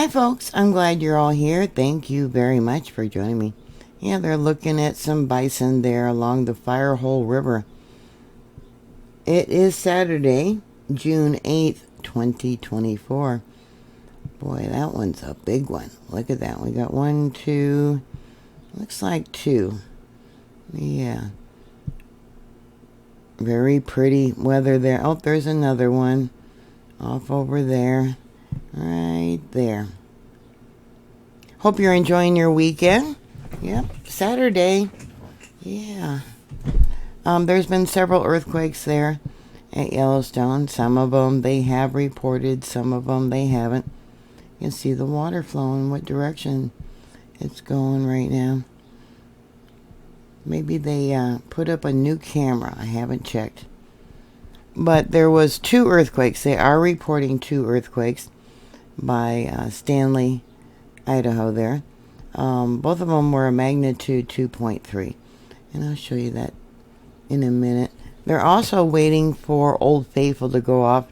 Hi folks, I'm glad you're all here. Thank you very much for joining me. Yeah, they're looking at some bison there along the Firehole River. It is Saturday, June 8th, 2024. Boy, that one's a big one. Look at that. We got 1, 2, looks like 2. Yeah. Very pretty weather there. Oh, there's another one off over there. Right there. Hope you're enjoying your weekend. Yep, Saturday. Yeah. There's been several earthquakes there at Yellowstone. Some of them they have reported, some of them they haven't. You can see the water flowing, what direction it's going right now. Maybe they put up a new camera. I haven't checked. But there was 2 earthquakes. They are reporting 2 earthquakes by Stanley, Idaho there. Both of them were a magnitude 2.3. And I'll show you that in a minute. They're also waiting for Old Faithful to go off.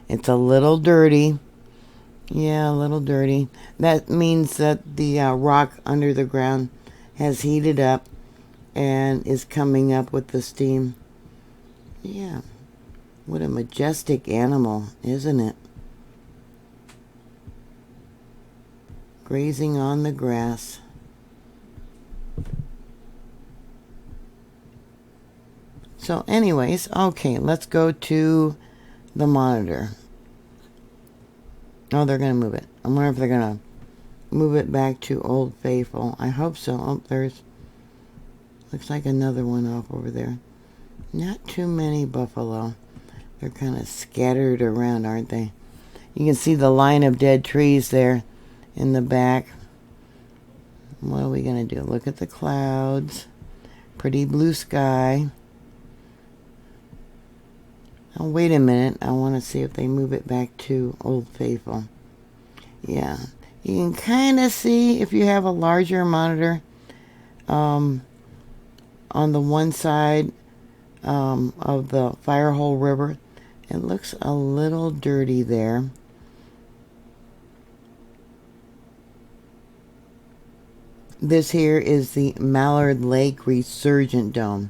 It's a little dirty. Yeah, a little dirty. That means that the rock under the ground has heated up and is coming up with the steam. Yeah. What a majestic animal, isn't it? Grazing on the grass. So anyways, okay, let's go to the monitor. Oh, they're going to move it. I wonder if they're going to move it back to Old Faithful. I hope so. Oh, there's, looks like another one off over there. Not too many buffalo. They're kind of scattered around, aren't they? You can see the line of dead trees there in the back. What are we going to do? Look at the clouds. Pretty blue sky. Oh, wait a minute. I want to see if they move it back to Old Faithful. Yeah. You can kind of see if you have a larger monitor on the one side of the Firehole River. It looks a little dirty there. This here is the Mallard Lake Resurgent Dome.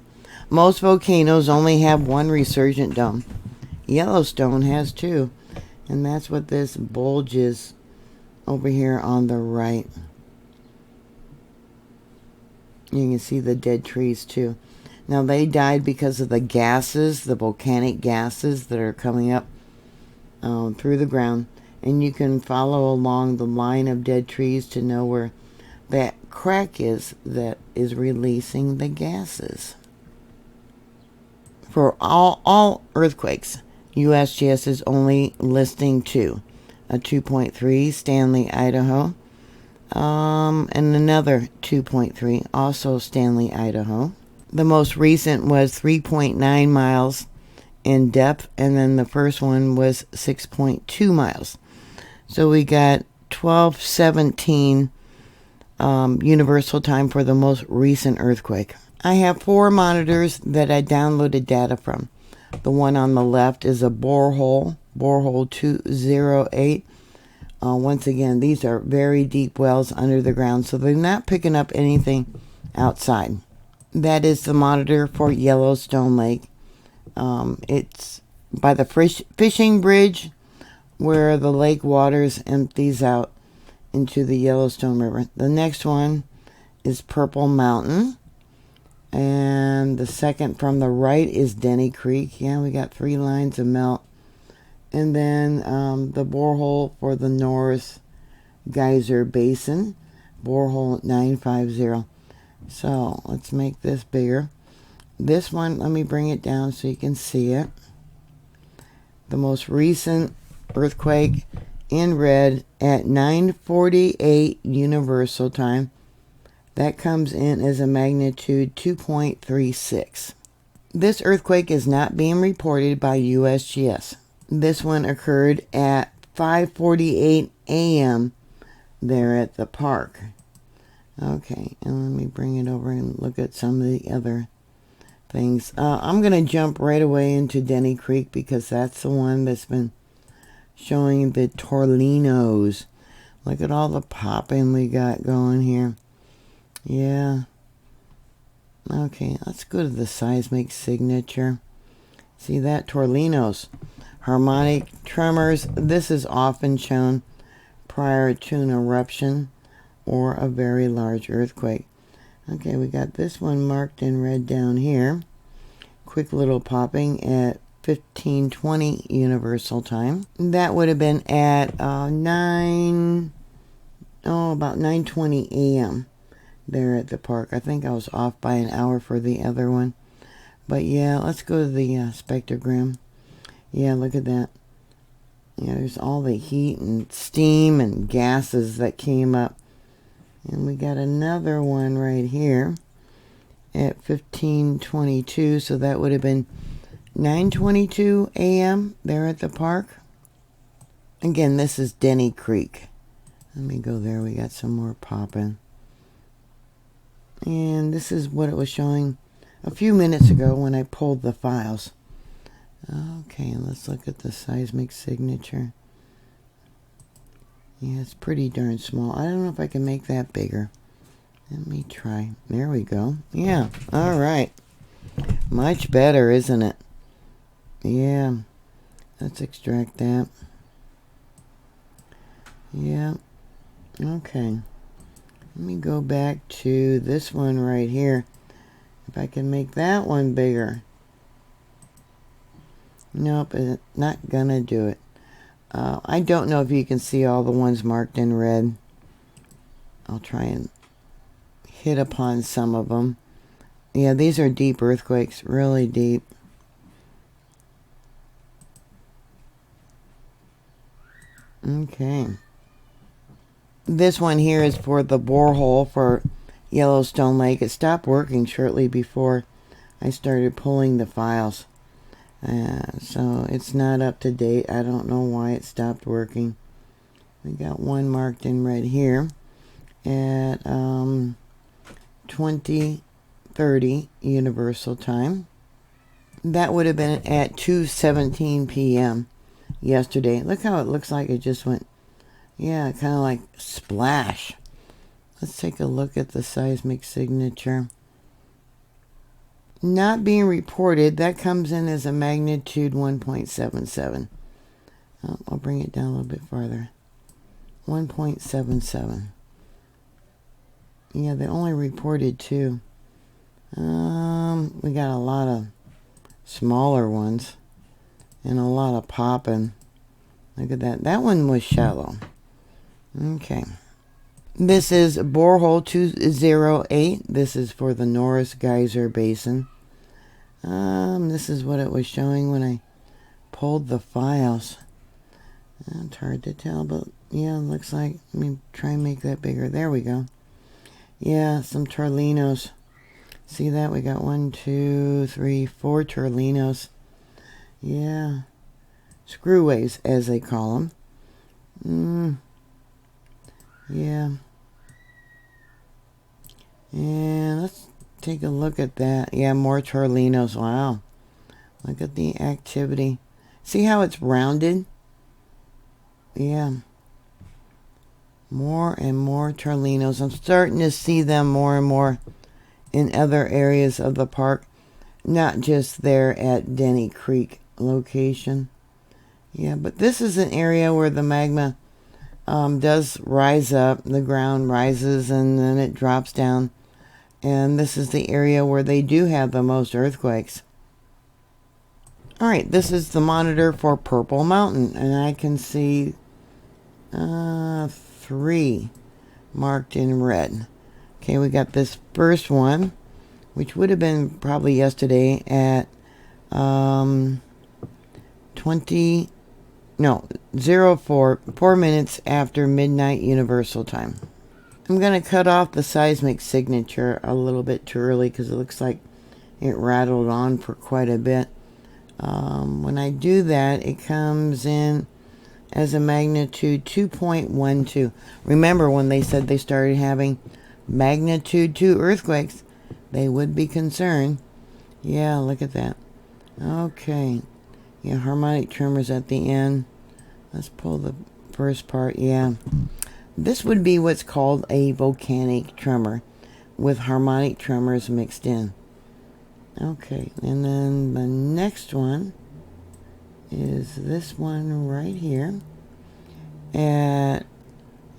Most volcanoes only have one resurgent dome. Yellowstone has 2. And that's what this bulge is over here on the right. You can see the dead trees too. Now they died because of the gases, the volcanic gases that are coming up through the ground. And you can follow along the line of dead trees to know where that crack is that is releasing the gases. For all earthquakes, USGS is only listing 2. A 2.3, Stanley, Idaho. And another 2.3, also Stanley, Idaho. The most recent was 3.9 miles in depth, and then the first one was 6.2 miles. So we got 12:17 universal time for the most recent earthquake. I have 4 monitors that I downloaded data from. The one on the left is a borehole 208. Once again, these are very deep wells under the ground, so they're not picking up anything outside. That is the monitor for Yellowstone Lake. It's by the fishing bridge where the lake waters empties out into the Yellowstone River. The next one is Purple Mountain. And the second from the right is Denny Creek. Yeah, we got 3 lines of melt. And then the borehole for the North Geyser Basin, borehole 950. So let's make this bigger. This one, let me bring it down so you can see it. The most recent earthquake in red at 9:48 universal time. That comes in as a magnitude 2.36. This earthquake is not being reported by USGS. This one occurred at 5:48 a.m. there at the park. Okay, and let me bring it over and look at some of the other things. I'm going to jump right away into Denny Creek because that's the one that's been showing the tornadoes. Look at all the popping we got going here. Yeah. Okay, let's go to the seismic signature. See that? Torlinos. Harmonic tremors. This is often shown prior to an eruption or a very large earthquake. Okay, we got this one marked in red down here. Quick little popping at 15:20 Universal Time. That would have been at about 9:20 a.m. there at the park. I think I was off by an hour for the other one. But yeah, let's go to the spectrogram. Yeah, look at that. Yeah, there's all the heat and steam and gases that came up. And we got another one right here at 15:22, so that would have been 9:22 a.m. there at the park. Again, this is Denny Creek. Let me go there. We got some more popping. And this is what it was showing a few minutes ago when I pulled the files. Okay, let's look at the seismic signature. Yeah, it's pretty darn small. I don't know if I can make that bigger. Let me try. There we go. Yeah, all right. Much better, isn't it? Yeah. Let's extract that. Yeah. Okay. Let me go back to this one right here. If I can make that one bigger. Nope, it's not gonna do it. I don't know if you can see all the ones marked in red. I'll try and hit upon some of them. Yeah, these are deep earthquakes, really deep. Okay. This one here is for the borehole for Yellowstone Lake. It stopped working shortly before I started pulling the files. So it's not up to date. I don't know why it stopped working. We got one marked in red here at 20:30 Universal Time. That would have been at 2:17 p.m. yesterday. Look how it looks like it just went, yeah, kind of like splash. Let's take a look at the seismic signature. Not being reported, that comes in as a magnitude 1.77. I'll bring it down a little bit farther. 1.77. Yeah, they only reported 2. We got a lot of smaller ones and a lot of popping. Look at that. That one was shallow. Okay. This is borehole 208. This is for the Norris Geyser Basin. This is what it was showing when I pulled the files. It's hard to tell, but yeah, it looks like, let me try and make that bigger. There we go. Yeah, some Torlinos. See that? We got 1, 2, 3, 4 Torlinos. Yeah. Screwways, as they call them. Yeah. And let's take a look at that. Yeah, more Torlinos. Wow. Look at the activity. See how it's rounded? Yeah. More and more Torlinos. I'm starting to see them more and more in other areas of the park. Not just there at Denny Creek location. Yeah, but this is an area where the magma does rise up. The ground rises and then it drops down. And this is the area where they do have the most earthquakes. Alright, this is the monitor for Purple Mountain. And I can see 3 marked in red. Okay, we got this first one, which would have been probably yesterday at 4 minutes after midnight Universal Time. I'm going to cut off the seismic signature a little bit too early because it looks like it rattled on for quite a bit. When I do that, it comes in as a magnitude 2.12. Remember when they said they started having magnitude 2 earthquakes, they would be concerned. Yeah, look at that. Okay. Yeah, harmonic tremors at the end. Let's pull the first part. Yeah. This would be what's called a volcanic tremor with harmonic tremors mixed in. Okay, and then the next one is this one right here at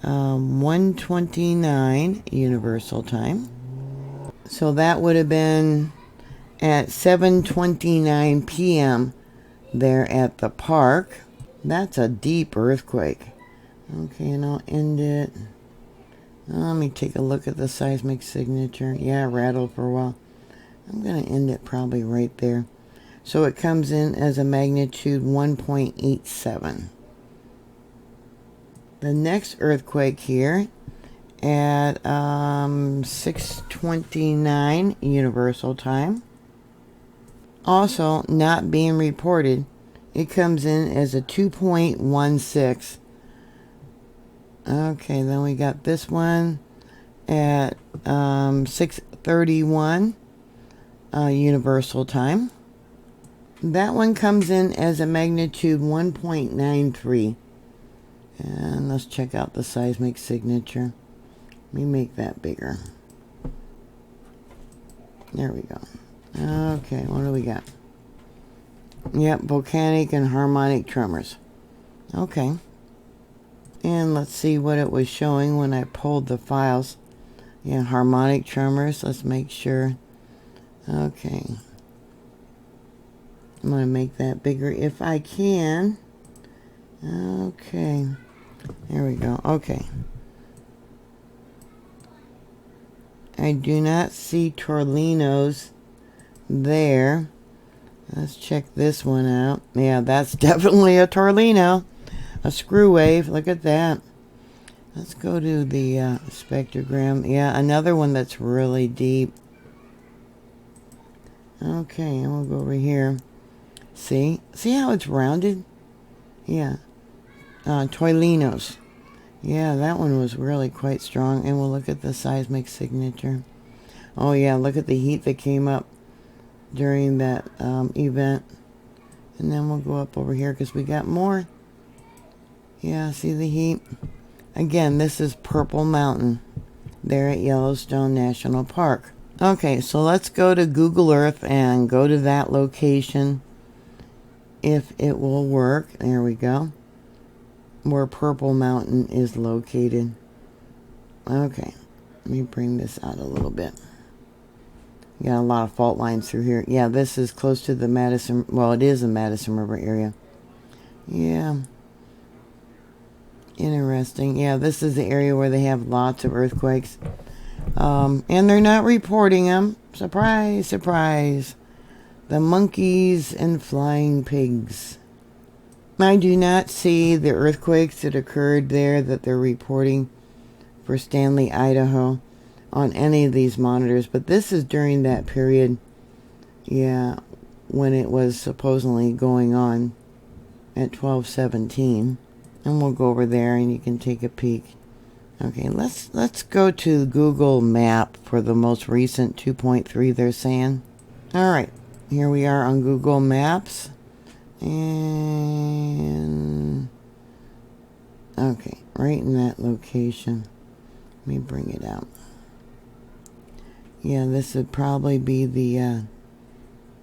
1:29 Universal Time. So that would have been at 7:29 p.m. there at the park. That's a deep earthquake. Okay, and I'll end it. Let me take a look at the seismic signature. Yeah, it rattled for a while. I'm going to end it probably right there. So it comes in as a magnitude 1.87. The next earthquake here at 6:29 Universal Time. Also not being reported. It comes in as a 2.16. Okay, then we got this one at 6:31 Universal Time. That one comes in as a magnitude 1.93. And let's check out the seismic signature. Let me make that bigger. There we go. Okay, what do we got? Yep, volcanic and harmonic tremors. Okay. And let's see what it was showing when I pulled the files. Yeah, harmonic tremors. Let's make sure. Okay. I'm going to make that bigger if I can. Okay. There we go. Okay. I do not see tornadoes there. Let's check this one out. Yeah, that's definitely a tornado. A screw wave. Look at that. Let's go to the spectrogram. Yeah, another one that's really deep. Okay, and we'll go over here. See? See how it's rounded? Yeah. Tornadoes. Yeah, that one was really quite strong. And we'll look at the seismic signature. Oh, yeah, look at the heat that came up during that event. And then we'll go up over here because we got more. Yeah, see the heat? Again, this is Purple Mountain there at Yellowstone National Park. Okay, so let's go to Google Earth and go to that location if it will work. There we go. Where Purple Mountain is located. Okay, let me bring this out a little bit. Got a lot of fault lines through here. Yeah, this is close to the Madison, well, it is the Madison River area. Yeah. Interesting. Yeah, this is the area where they have lots of earthquakes. And they're not reporting them. Surprise, surprise. The monkeys and flying pigs. I do not see the earthquakes that occurred there that they're reporting for Stanley, Idaho on any of these monitors. But this is during that period, yeah, when it was supposedly going on at 12:17. And we'll go over there and you can take a peek. Okay, let's go to Google Map for the most recent 2.3 they're saying. Alright, here we are on Google Maps. And okay, right in that location. Let me bring it out. Yeah, this would probably be the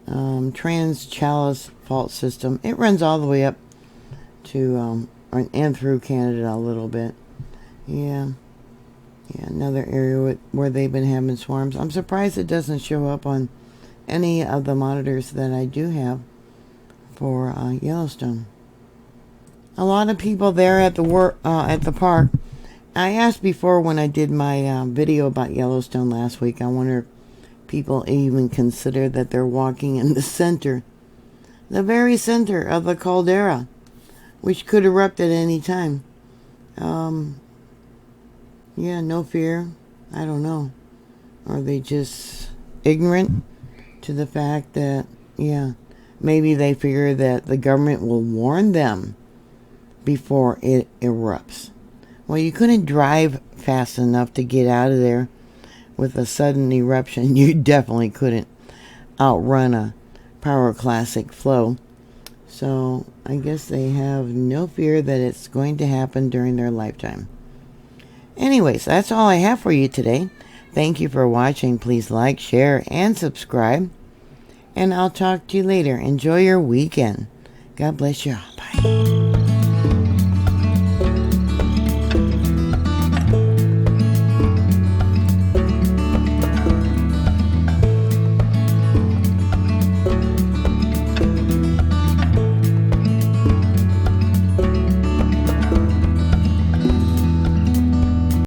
Trans-Challis fault system. It runs all the way up to and through Canada a little bit. Yeah, another area where they've been having swarms. I'm surprised it doesn't show up on any of the monitors that I do have for Yellowstone. A lot of people there at the park. I asked before when I did my video about Yellowstone last week. I wonder if people even consider that they're walking in the center, the very center of the caldera, which could erupt at any time. Yeah, no fear. I don't know. Are they just ignorant to the fact that, yeah, maybe they figure that the government will warn them before it erupts. Well, you couldn't drive fast enough to get out of there with a sudden eruption. You definitely couldn't outrun a pyroclastic flow. So I guess they have no fear that it's going to happen during their lifetime. Anyways, that's all I have for you today. Thank you for watching. Please like, share, and subscribe. And I'll talk to you later. Enjoy your weekend. God bless you all. Bye.